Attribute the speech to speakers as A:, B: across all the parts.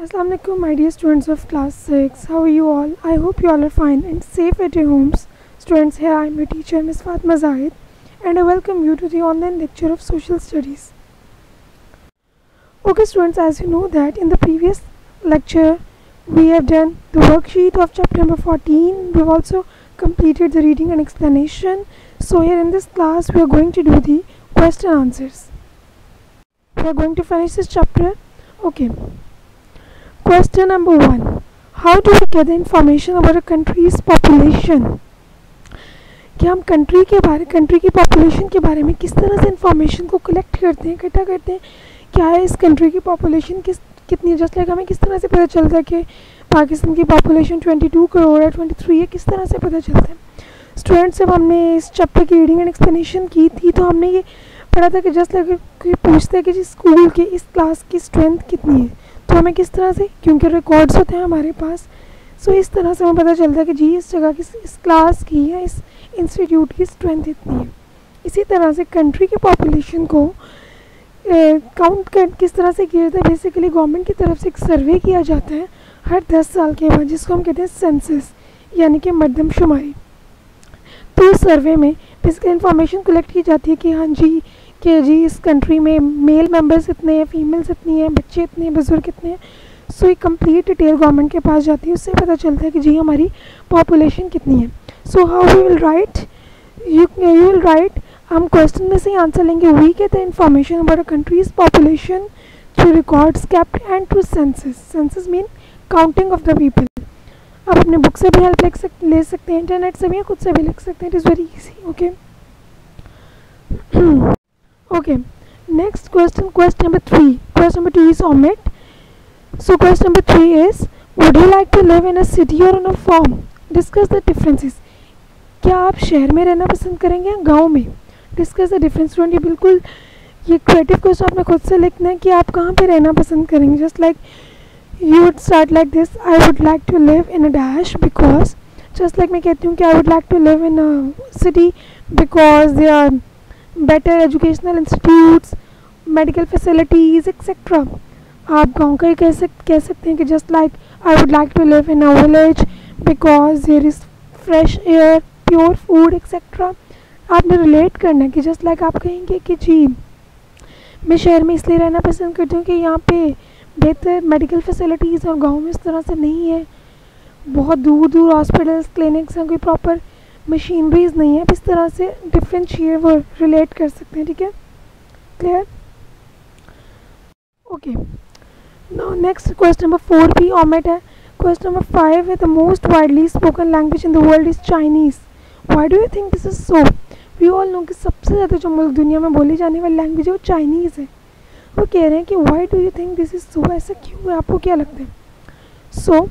A: Assalamu alaikum, my dear students of class 6. How are you all? I hope you all are fine and safe at your homes. Students, here I am your teacher, Ms. Fatma Zahid, and I welcome you to the online lecture of Social Studies. Okay, students, as you know that in the previous lecture, we have done the worksheet of chapter number 14. We have also completed the reading and explanation. So here in this class, we are going to do the question answers. We are going to finish this chapter. Okay. Question number 1. How do we get the information about a country's population? कि हम country की population के बारे में किस तरह से information को कलेक्ट करते हैं, इकट्ठा करते हैं. क्या है इस कंट्री की पॉपुलेशन कितनी है. जस्ट लाइक हमें किस तरह से पता चलता है कि पाकिस्तान की पॉपुलेशन 22 करोड़ है, 23 है, किस तरह से पता चलता है. स्टूडेंट्स, जब हमने इस चैप्टर की रीडिंग एंड एक्सप्लेनेशन की थी तो हमने ये पढ़ा था कि जस्ट लाइक कोई पूछता है कि जी स्कूल के इस क्लास की स्ट्रेंथ कितनी है, तो हमें किस तरह से, क्योंकि रिकॉर्ड्स होते हैं हमारे पास, सो इस तरह से हमें पता चलता है कि जी इस जगह की, इस क्लास की या इस इंस्टीट्यूट की स्ट्रेंथ इतनी है. इसी तरह से कंट्री की पॉपुलेशन को काउंट किस तरह से किया जाता है. बेसिकली गवर्नमेंट की तरफ से एक सर्वे किया जाता है हर 10 साल के बाद, जिसको हम कहते हैं सेंसस, यानी कि मरदमशुमारी. तो इस सर्वे में बेसिकली इंफॉर्मेशन कलेक्ट की जाती है कि हाँ जी, कि जी इस कंट्री में मेल मेंबर्स इतने हैं, फीमेल्स इतनी हैं, बच्चे इतने हैं, बुजुर्ग कितने हैं. सो ये कंप्लीट डिटेल गवर्नमेंट के पास जाती है, उससे पता चलता है कि जी हमारी पॉपुलेशन कितनी है. So how we will write, you will write, हम क्वेश्चन में से ही आंसर लेंगे. We get the information about a country's population through records kept and through census. Census mean counting of the people. आप अपने book से भी help ले सकते हैं, इंटरनेट से भी, या खुद से भी लिख सकते हैं. It is very easy. Okay. Okay, next question number 3. Question number 2 is omit. So question number 3 is, would you like to live in a city or on a farm? Discuss the differences. क्या आप शहर में रहना पसंद करेंगे या गांव में? Discuss the difference. स्टूडेंट, ये बिल्कुल ये क्रिएटिव क्वेश्चन आपने खुद से लिखना है कि आप कहाँ पे रहना पसंद करेंगे. Just like you would start like this. I would like to live in a dash because, just like मैं कहती हूँ कि I would like to live in a city because there are better educational institutes, medical facilities, etc. आप गांव का ही कह सकते हैं कि just like I would like to live in a village because there is fresh air, pure food, etc. आपने relate करना है कि just like आप कहेंगे कि जी मैं शहर में इसलिए रहना पसंद करती हूँ कि यहाँ पे बेहतर मेडिकल फैसिलिटीज़ और गांव में इस तरह से नहीं है. बहुत दूर दूर हॉस्पिटल्स, क्लिनिक्स हैं, कोई प्रॉपर मशीनरीज नहीं है. इस तरह से डिफरेंशिएट वो रिलेट कर सकते हैं. ठीक है, clear. Okay, now next question number 4 भी ओमिट है. क्वेश्चन नंबर 5 है, the most widely spoken language in the world is Chinese. Why do you think this is so? We all know कि सबसे ज़्यादा जो मुल्क दुनिया में बोली जाने वाली लैंग्वेज है वो चाइनीज़ है. वो कह रहे हैं कि why do you think this is so, ऐसा क्यों है, आपको क्या लगता है? So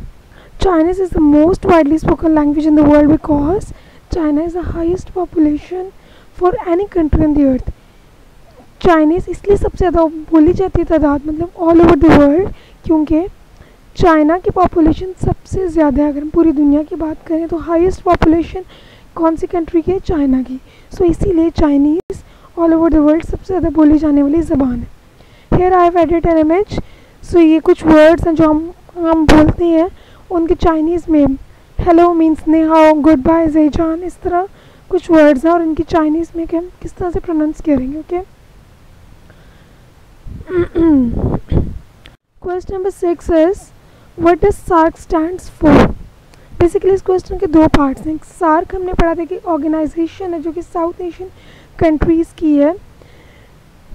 A: Chinese is the most widely spoken language in the world because China is the highest population for any country on the earth. Chinese इसलिए सबसे ज़्यादा बोली जाती है तादाद, मतलब ऑल ओवर द वर्ल्ड, क्योंकि चाइना की पॉपुलेशन सबसे ज़्यादा है. अगर हम पूरी दुनिया की बात करें तो हाईएस्ट पॉपुलेशन कौन सी कंट्री की है? चाइना की. सो इसीलिए Chinese all over the world सबसे ज़्यादा बोली जाने वाली ज़बान है. Here I have edit an image. So ये कुछ वर्ड्स हैं जो हम बोलते हैं, उनके चाइनीज़ में हेलो मीन्स नेहाओ, गुड बाय, ज़ेजान, इस तरह कुछ वर्ड्स हैं और इनकी चाइनीज़ में हम किस तरह से प्रोनाउंस करेंगे. Okay. Question number 6 is, what does SAARC stands for? Basically इस क्वेश्चन के दो पार्ट्स हैं. सार्क हमने पढ़ा था कि ऑर्गेनाइजेशन है जो कि साउथ एशियन कंट्रीज़ की है.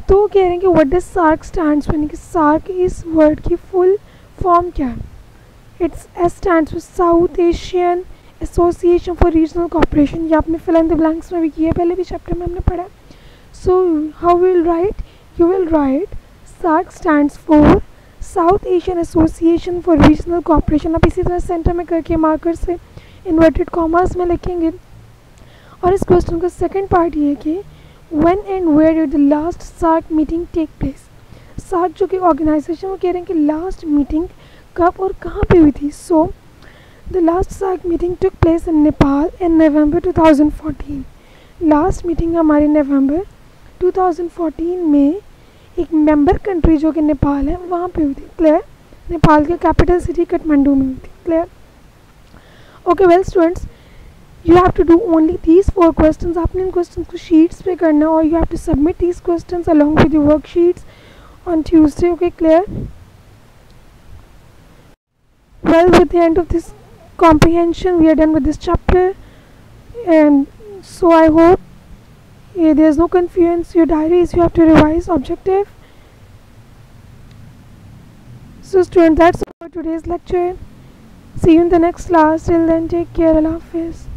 A: तो कह रहे हैं कि what does SAARC stands for, यानी कि सार्क इस वर्ड की फुल फॉर्म क्या है? It's S stands for South Asian Association for Regional Cooperation. ये आपने fill in the blanks में भी किया है, पहले भी चैप्टर में हमने पढ़ा. So how we will write? You will write SAARC stands for South Asian Association for Regional Cooperation. आप इसी तरह सेंटर में करके मार्कर से इन्वर्टेड कॉमर्स में लिखेंगे. और इस क्वेश्चन का सेकेंड पार्ट ये है कि when and where did the last SAARC meeting take place? SAARC जो कि ऑर्गेनाइजेशन, वो कह रहे हैं कि लास्ट मीटिंग कब और कहाँ पे हुई थी. So the last SAARC meeting took place in Nepal in November 2014. Last meeting हमारी नवंबर 2014 में एक मेंबर कंट्री जो कि नेपाल है वहाँ पे हुई थी. क्लियर. नेपाल के कैपिटल सिटी काठमांडू में हुई थी। Clear? Okay well students, you have to do only these 4 questions. आपने इन questions को sheets पे करना और you have to submit these questions along with your worksheets on Tuesday. Okay, clear? Well, with the end of this comprehension, we are done with this chapter, and so I hope there's no confusion. Your diaries you have to revise objective. So students, that's all for today's lecture. See you in the next class. Till then, take care. Allah Hafiz.